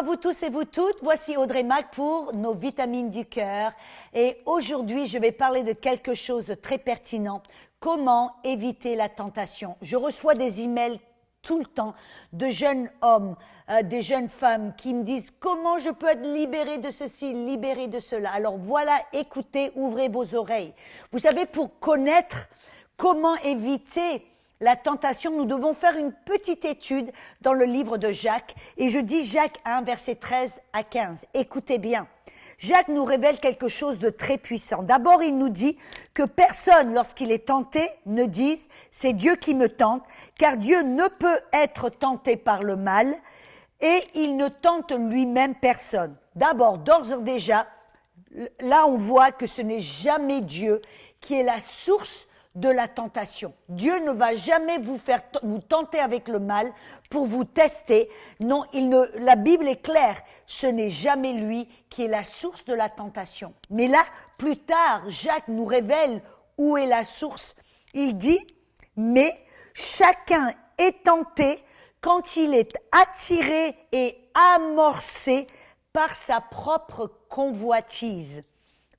à vous tous et vous toutes, voici Audrey Mac pour nos vitamines du cœur. Et aujourd'hui, je vais parler de quelque chose de très pertinent. Comment éviter la tentation? Je reçois des emails tout le temps de jeunes hommes, des jeunes femmes qui me disent comment je peux être libéré de ceci, libéré de cela. Alors voilà, écoutez, ouvrez vos oreilles. Vous savez, pour connaître comment éviter la tentation, nous devons faire une petite étude dans le livre de Jacques. Et je dis Jacques 1, versets 13 à 15. Écoutez bien. Jacques nous révèle quelque chose de très puissant. D'abord, il nous dit que personne, lorsqu'il est tenté, ne dise « c'est Dieu qui me tente », car Dieu ne peut être tenté par le mal et il ne tente lui-même personne. D'abord, d'ores et déjà, là on voit que ce n'est jamais Dieu qui est la source de la tentation. Dieu ne va jamais vous tenter avec le mal pour vous tester. Non, la Bible est claire. Ce n'est jamais lui qui est la source de la tentation. Mais là, plus tard, Jacques nous révèle où est la source. Il dit, mais chacun est tenté quand il est attiré et amorcé par sa propre convoitise.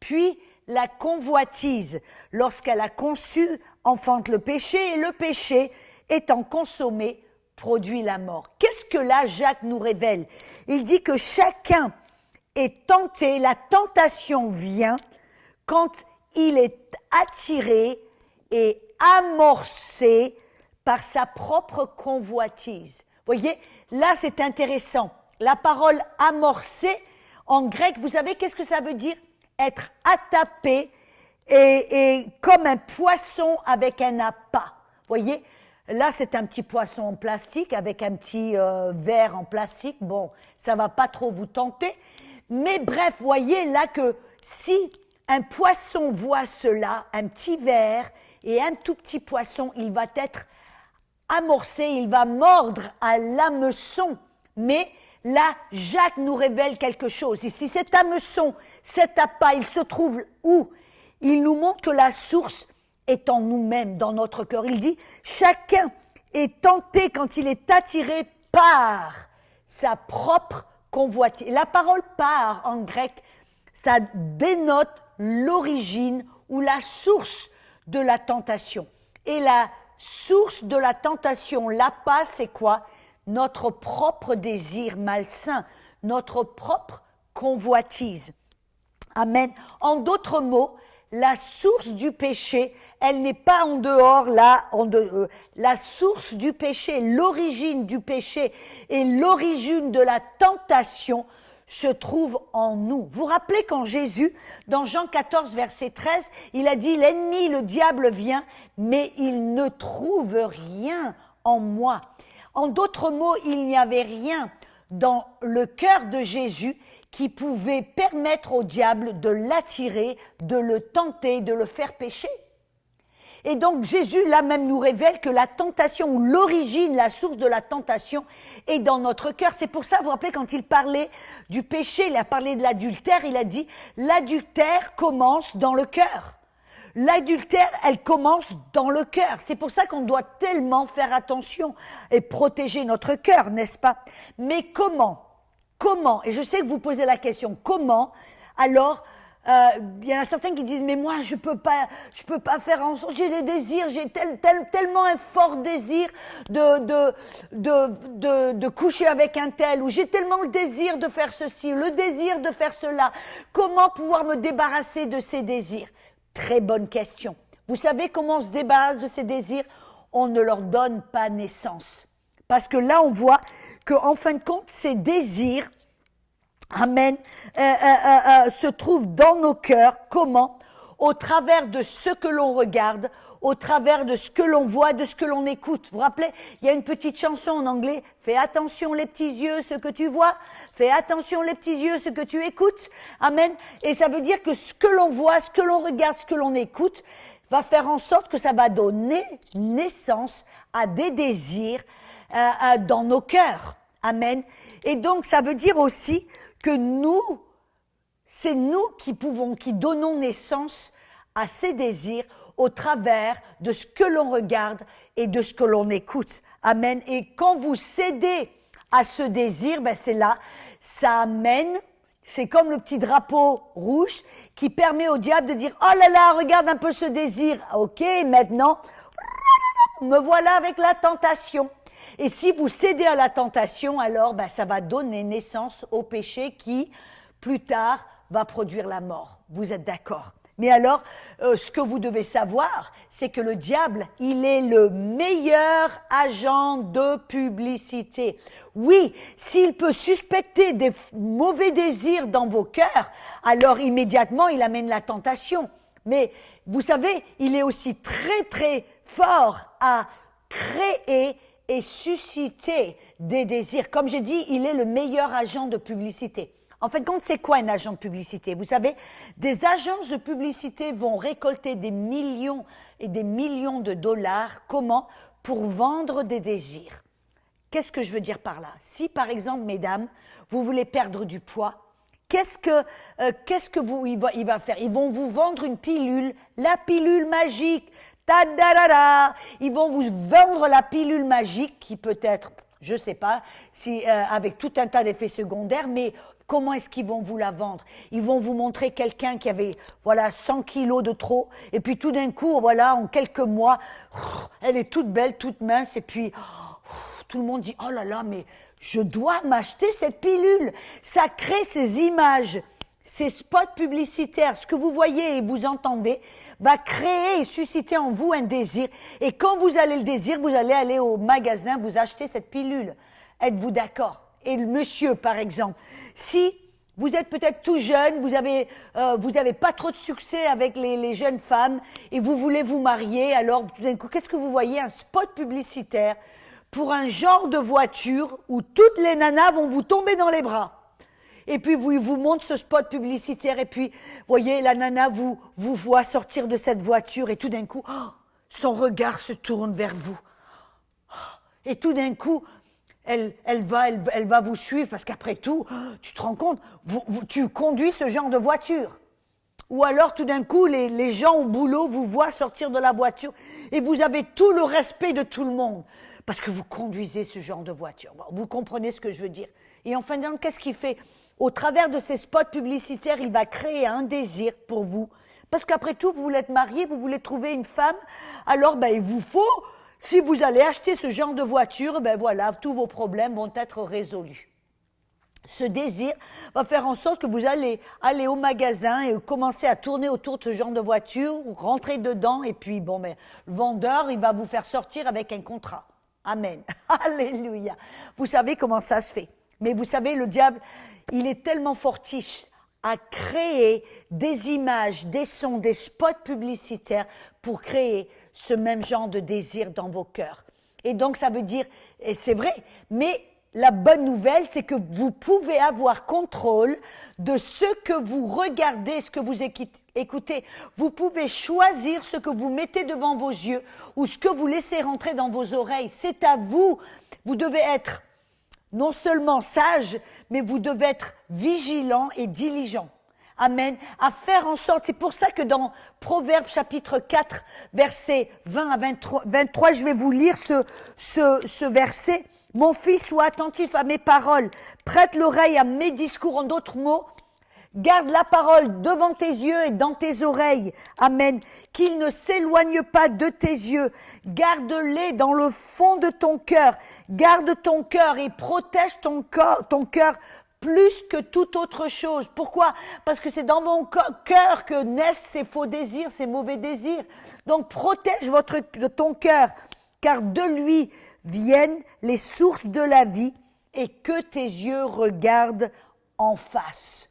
Puis, la convoitise, lorsqu'elle a conçu, enfante le péché, et le péché, étant consommé, produit la mort. Qu'est-ce que là Jacques nous révèle? Il dit que chacun est tenté, la tentation vient quand il est attiré et amorcé par sa propre convoitise. Vous voyez, là c'est intéressant. La parole amorcé, en grec, vous savez qu'est-ce que ça veut dire? Être attapé et comme un poisson avec un appât. Voyez, là c'est un petit poisson en plastique avec un petit verre en plastique. Bon, ça va pas trop vous tenter. Mais bref, voyez là que si un poisson voit cela, un petit verre et un tout petit poisson, il va être amorcé, il va mordre à l'hameçon. Mais là, Jacques nous révèle quelque chose. Ici, cet hameçon, cet appât, il se trouve où? Il nous montre que la source est en nous-mêmes, dans notre cœur. Il dit, chacun est tenté quand il est attiré par sa propre convoitise. La parole par, en grec, ça dénote l'origine ou la source de la tentation. Et la source de la tentation, l'appât, c'est quoi? Notre propre désir malsain, notre propre convoitise. Amen. En d'autres mots, la source du péché, elle n'est pas en dehors, la source du péché, l'origine du péché et l'origine de la tentation se trouve en nous. Vous vous rappelez quand Jésus, dans Jean 14, verset 13, il a dit « L'ennemi, le diable vient, mais il ne trouve rien en moi ». En d'autres mots, il n'y avait rien dans le cœur de Jésus qui pouvait permettre au diable de l'attirer, de le tenter, de le faire pécher. Et donc Jésus là même nous révèle que la tentation ou l'origine, la source de la tentation est dans notre cœur. C'est pour ça, vous vous rappelez, quand il parlait du péché, il a parlé de l'adultère, il a dit « L'adultère commence dans le cœur ». L'adultère, elle commence dans le cœur. C'est pour ça qu'on doit tellement faire attention et protéger notre cœur, n'est-ce pas? Mais comment? Comment? Et je sais que vous posez la question, comment? Alors, il y en a certains qui disent, mais moi, je peux pas faire en sorte, j'ai des désirs, j'ai tellement un fort désir de coucher avec un tel, ou j'ai tellement le désir de faire ceci, le désir de faire cela. Comment pouvoir me débarrasser de ces désirs? Très bonne question. Vous savez comment on se débarrasse de ces désirs? On ne leur donne pas naissance. Parce que là, on voit qu'en fin de compte, ces désirs, amen, se trouvent dans nos cœurs. Comment? Au travers de ce que l'on regarde, au travers de ce que l'on voit, de ce que l'on écoute. Vous vous rappelez, il y a une petite chanson en anglais, « Fais attention les petits yeux, ce que tu vois. Fais attention les petits yeux, ce que tu écoutes. » Amen. Et ça veut dire que ce que l'on voit, ce que l'on regarde, ce que l'on écoute, va faire en sorte que ça va donner naissance à des désirs dans nos cœurs. Amen. Et donc, ça veut dire aussi que c'est nous qui donnons naissance à ces désirs au travers de ce que l'on regarde et de ce que l'on écoute. Amen. Et quand vous cédez à ce désir, ben c'est là, ça amène, c'est comme le petit drapeau rouge qui permet au diable de dire « Oh là là, regarde un peu ce désir, ok, maintenant, me voilà avec la tentation ». Et si vous cédez à la tentation, alors ben, ça va donner naissance au péché qui, plus tard, va produire la mort. Vous êtes d'accord? Mais alors, ce que vous devez savoir, c'est que le diable, il est le meilleur agent de publicité. Oui, s'il peut suspecter des mauvais désirs dans vos cœurs, alors immédiatement, il amène la tentation. Mais vous savez, il est aussi très très fort à créer et susciter des désirs. Comme j'ai dit, il est le meilleur agent de publicité. En fin de compte, c'est quoi un agent de publicité? Vous savez, des agences de publicité vont récolter des millions et des millions de dollars. Comment? Pour vendre des désirs. Qu'est-ce que je veux dire par là? Si, par exemple, mesdames, vous voulez perdre du poids, qu'est-ce que il va faire? Ils vont vous vendre une pilule, la pilule magique. Ta-da-da-da! Ils vont vous vendre la pilule magique qui peut être, je ne sais pas, si, avec tout un tas d'effets secondaires, mais comment est-ce qu'ils vont vous la vendre? Ils vont vous montrer quelqu'un qui avait, voilà, 100 kilos de trop, et puis tout d'un coup, voilà, en quelques mois, elle est toute belle, toute mince, et puis tout le monde dit, oh là là, mais je dois m'acheter cette pilule. Ça crée ces images, ces spots publicitaires, ce que vous voyez et vous entendez, va créer et susciter en vous un désir. Et quand vous allez le désir, vous allez aller au magasin, vous acheter cette pilule. Êtes-vous d'accord? Et le monsieur, par exemple, si vous êtes peut-être tout jeune, vous avez pas trop de succès avec les jeunes femmes et vous voulez vous marier, alors tout d'un coup, qu'est-ce que vous voyez? Un spot publicitaire pour un genre de voiture où toutes les nanas vont vous tomber dans les bras. Et puis, il vous montre ce spot publicitaire et puis, voyez, la nana vous voit sortir de cette voiture et tout d'un coup, son regard se tourne vers vous. Et tout d'un coup, elle va vous suivre parce qu'après tout, tu te rends compte, tu conduis ce genre de voiture. Ou alors tout d'un coup, les gens au boulot vous voient sortir de la voiture et vous avez tout le respect de tout le monde parce que vous conduisez ce genre de voiture. Bon, vous comprenez ce que je veux dire. Et en fin de compte, qu'est-ce qu'il fait? Au travers de ces spots publicitaires, il va créer un désir pour vous. Parce qu'après tout, vous voulez être marié, vous voulez trouver une femme, alors ben, il vous faut... Si vous allez acheter ce genre de voiture, ben voilà, tous vos problèmes vont être résolus. Ce désir va faire en sorte que vous allez aller au magasin et commencer à tourner autour de ce genre de voiture, rentrer dedans, et puis bon, mais le vendeur, il va vous faire sortir avec un contrat. Amen. Alléluia. Vous savez comment ça se fait. Mais vous savez, le diable, il est tellement fortiche à créer des images, des sons, des spots publicitaires pour créer ce même genre de désir dans vos cœurs. Et donc, ça veut dire, et c'est vrai, mais la bonne nouvelle, c'est que vous pouvez avoir contrôle de ce que vous regardez, ce que vous écoutez. Vous pouvez choisir ce que vous mettez devant vos yeux ou ce que vous laissez rentrer dans vos oreilles. C'est à vous. Vous devez être non seulement sage, mais vous devez être vigilant et diligent. Amen. À faire en sorte, c'est pour ça que dans Proverbes chapitre 4, versets 20 à 23, je vais vous lire ce verset. Mon fils, sois attentif à mes paroles, prête l'oreille à mes discours. En d'autres mots, garde la parole devant tes yeux et dans tes oreilles. Amen. Qu'il ne s'éloigne pas de tes yeux. Garde-les dans le fond de ton cœur. Garde ton cœur et protège ton cœur plus que toute autre chose. Pourquoi? Parce que c'est dans mon cœur que naissent ces faux désirs, ces mauvais désirs. Donc protège ton cœur, car de lui viennent les sources de la vie et que tes yeux regardent en face.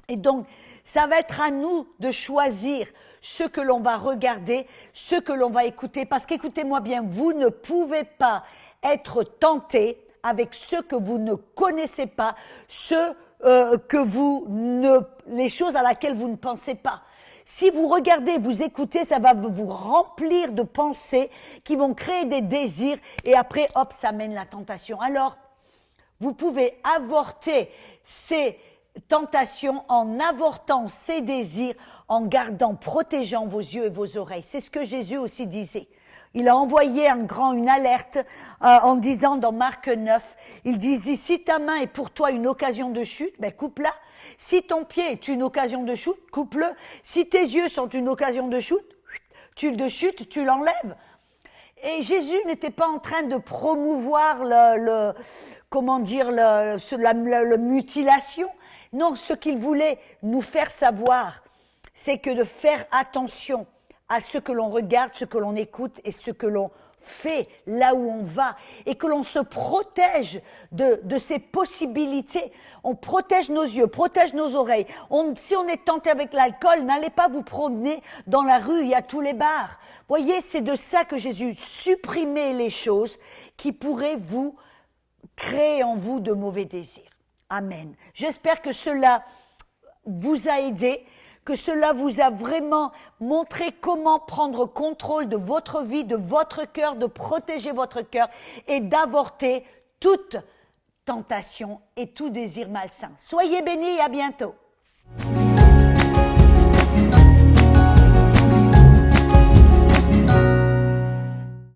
Et donc, ça va être à nous de choisir ce que l'on va regarder, ce que l'on va écouter. Parce qu'écoutez-moi bien, vous ne pouvez pas être tenté avec ce que vous ne connaissez pas, les choses à laquelle vous ne pensez pas. Si vous regardez, vous écoutez, ça va vous remplir de pensées qui vont créer des désirs et après, hop, ça mène la tentation. Alors, vous pouvez avorter ces tentations en avortant ces désirs, en protégeant vos yeux et vos oreilles. C'est ce que Jésus aussi disait. il a envoyé une alerte en disant dans Marc 9, il dit, si ta main est pour toi une occasion de chute, ben coupe-la. Si ton pied est une occasion de chute, coupe-le. Si tes yeux sont une occasion de chute, tu l'enlèves. Et Jésus n'était pas en train de promouvoir la mutilation. Non, ce qu'il voulait nous faire savoir, c'est que de faire attention à ce que l'on regarde, ce que l'on écoute et ce que l'on fait là où on va, et que l'on se protège de ces possibilités. On protège nos yeux, protège nos oreilles. Si on est tenté avec l'alcool, n'allez pas vous promener dans la rue, il y a tous les bars. Voyez, c'est de ça que Jésus supprimait les choses qui pourraient vous créer en vous de mauvais désirs. Amen. J'espère que cela vous a aidé, que cela vous a vraiment montré comment prendre contrôle de votre vie, de votre cœur, de protéger votre cœur et d'avorter toute tentation et tout désir malsain. Soyez bénis et à bientôt.